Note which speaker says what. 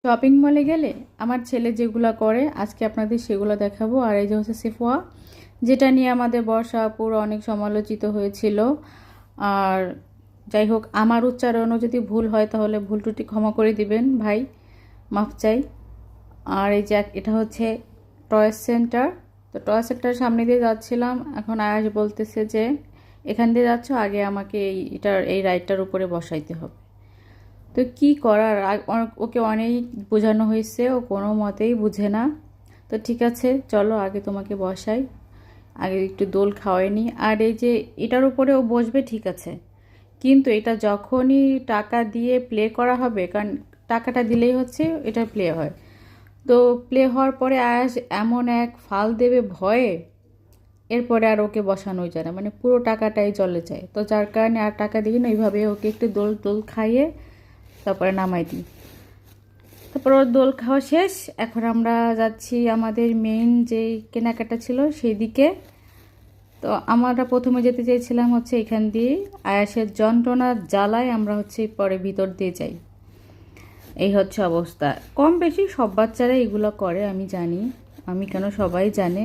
Speaker 1: Shopping মলে গেলে আমার ছেলে যেগুলো করে আজকে আপনাদের সেগুলো দেখাবো। আর এই যে হচ্ছে সেফোয়া, যেটা নিয়ে আমাদের বর্ষা আপুর অনেক সমালোচিত হয়েছিল। আর যাই হোক, আমার উচ্চারণও যদি ভুল হয় তাহলে ভুল ত্রুটি ক্ষমা করে দিবেন ভাই, মাফ চাই। আর এই যে এটা হচ্ছে টয় সেন্টার। তো টয় সেন্টারের সামনে দিয়ে যাচ্ছিলাম, এখন আয়াস বলতেছে যে এখান দিয়ে যাচ্ছ, আগে আমাকে এই রাইডটার উপরে বসাইতে হবে। তো কি করার, ওকে অনেক বোঝানো হয়েছে, ও কোনো মতেই বুঝে না। তো ঠিক আছে, চলো আগে তোমাকে বসাই, আগে একটু দোল খাওয়াই নি। আর এই যে এটার উপরে ও বসবে ঠিক আছে, কিন্তু এটা যখনই টাকা দিয়ে প্লে করা হবে, কারণ টাকাটা দিলেই হচ্ছে এটা প্লে হয়। তো প্লে হওয়ার পরে আয়াস এমন এক ফাল দেবে ভয়ে, এরপরে আর ওকে বসানোই যায় না, মানে পুরো টাকাটাই চলে যায়। তো যার কারণে আর টাকা দিই না, এইভাবে ওকে একটু দোল দোল খাইয়ে তারপরে নামাই দিই। তারপর ওর দোল খাওয়া শেষ, এখন আমরা যাচ্ছি আমাদের মেইন যে কেনাকাটা ছিল সেই দিকে। তো আমরা প্রথমে যেতে চেয়েছিলাম হচ্ছে এখান দিয়ে, আয়াসের যন্ত্রণার জ্বালায় আমরা হচ্ছে পরে ভিতর দিয়ে যাই। এই হচ্ছে অবস্থা। কম বেশি সব বাচ্চারা এগুলো করে, আমি জানি, আমি কেন, সবাই জানে।